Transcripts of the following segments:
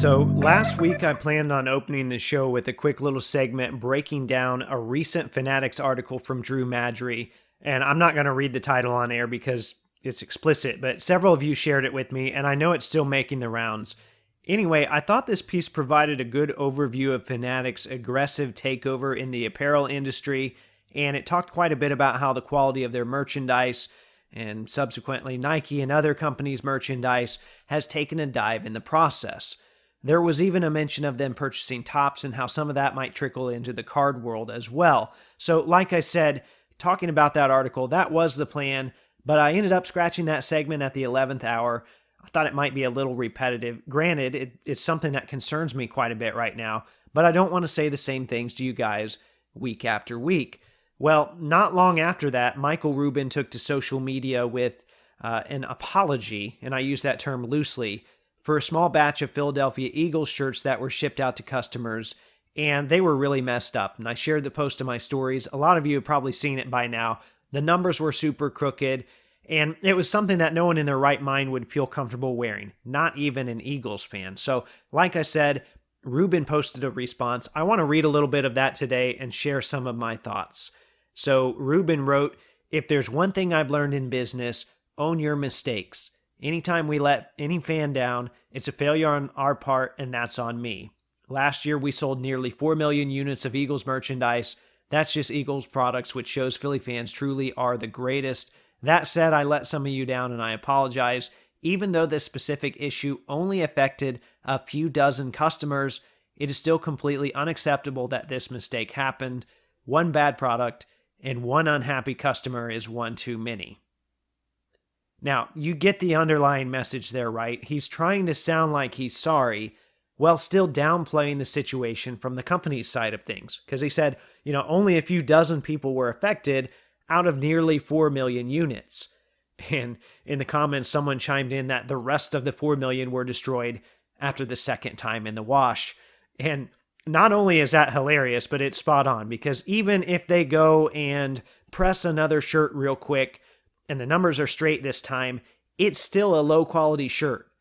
So last week I planned on opening the show with a quick little segment breaking down a recent Fanatics article from Drew Madry, and I'm not going to read the title on air because it's explicit, but several of you shared it with me, and I know it's still making the rounds. Anyway, I thought this piece provided a good overview of Fanatics' aggressive takeover in the apparel industry, and it talked quite a bit about how the quality of their merchandise, and subsequently Nike and other companies' merchandise, has taken a dive in the process. There was even a mention of them purchasing Topps and how some of that might trickle into the card world as well. So like I said, talking about that article, that was the plan, but I ended up scratching that segment at the 11th hour. I thought it might be a little repetitive. Granted, it's something that concerns me quite a bit right now, but I don't want to say the same things to you guys week after week. Well, not long after that, Michael Rubin took to social media with an apology, and I use that term loosely, for a small batch of Philadelphia Eagles shirts that were shipped out to customers, and they were really messed up. And I shared the post in my stories. A lot of you have probably seen it by now. The numbers were super crooked, and it was something that no one in their right mind would feel comfortable wearing, not even an Eagles fan. So, like I said, Rubin posted a response. I want to read a little bit of that today and share some of my thoughts. So, Rubin wrote, "If there's one thing I've learned in business, own your mistakes. Anytime we let any fan down, it's a failure on our part, and that's on me. Last year, we sold nearly 4 million units of Eagles merchandise. That's just Eagles products, which shows Philly fans truly are the greatest. That said, I let some of you down, and I apologize. Even though this specific issue only affected a few dozen customers, it is still completely unacceptable that this mistake happened. One bad product and one unhappy customer is one too many." Now, you get the underlying message there, right? He's trying to sound like he's sorry while still downplaying the situation from the company's side of things. Because he said, only a few dozen people were affected out of nearly 4 million units. And in the comments, someone chimed in that the rest of the 4 million were destroyed after the second time in the wash. And not only is that hilarious, but it's spot on, because even if they go and press another shirt real quick, and the numbers are straight this time, it's still a low-quality shirt.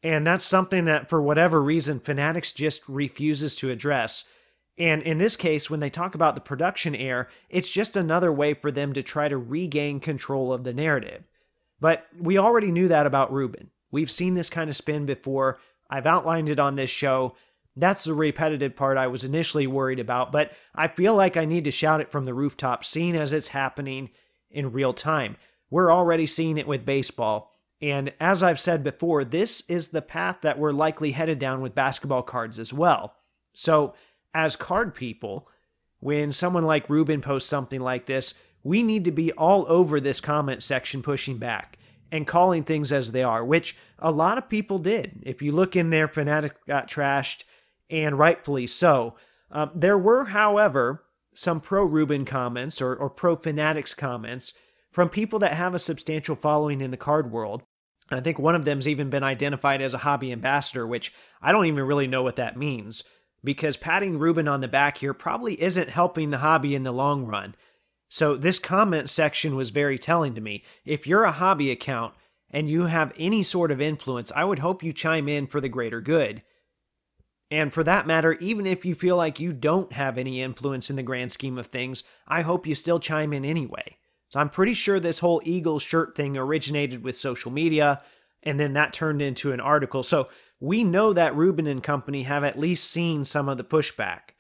And that's something that, for whatever reason, Fanatics just refuses to address. And in this case, when they talk about the production error, it's just another way for them to try to regain control of the narrative. But we already knew that about Rubin. We've seen this kind of spin before. I've outlined it on this show. That's the repetitive part I was initially worried about, but I feel like I need to shout it from the rooftop, seeing as it's happening in real time. We're already seeing it with baseball, and as I've said before, this is the path that we're likely headed down with basketball cards as well. So, as card people, when someone like Rubin posts something like this, we need to be all over this comment section pushing back and calling things as they are, which a lot of people did. If you look in there, Fanatic got trashed, and rightfully so. There were, however, some pro-Rubin comments or pro-Fanatics comments from people that have a substantial following in the card world. I think one of them's even been identified as a hobby ambassador, which I don't even really know what that means, because patting Rubin on the back here probably isn't helping the hobby in the long run. So this comment section was very telling to me. If you're a hobby account and you have any sort of influence, I would hope you chime in for the greater good. And for that matter, even if you feel like you don't have any influence in the grand scheme of things, I hope you still chime in anyway. So I'm pretty sure this whole Eagles shirt thing originated with social media, and then that turned into an article. So we know that Rubin and company have at least seen some of the pushback.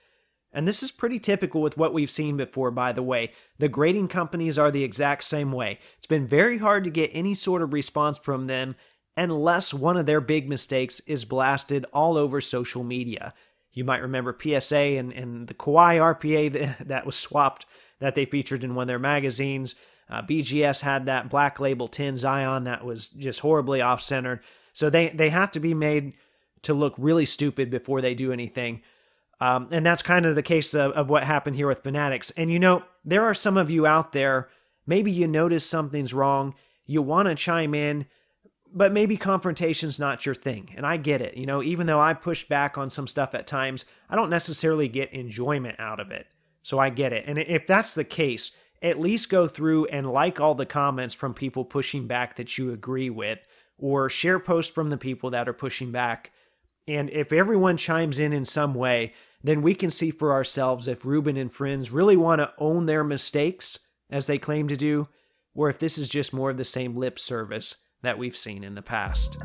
And this is pretty typical with what we've seen before, by the way. The grading companies are the exact same way. It's been very hard to get any sort of response from them unless one of their big mistakes is blasted all over social media. You might remember PSA and the Kawhi RPA that was swapped, that they featured in one of their magazines. BGS had that Black Label 10 Zion that was just horribly off-centered. So they have to be made to look really stupid before they do anything. And that's kind of the case of what happened here with Fanatics. And there are some of you out there, maybe you notice something's wrong, you want to chime in, but maybe confrontation's not your thing. And I get it. Even though I push back on some stuff at times, I don't necessarily get enjoyment out of it. So I get it. And if that's the case, at least go through and like all the comments from people pushing back that you agree with, or share posts from the people that are pushing back, And if everyone chimes in some way, then we can see for ourselves if Rubin and friends really want to own their mistakes, as they claim to do, or if this is just more of the same lip service that we've seen in the past.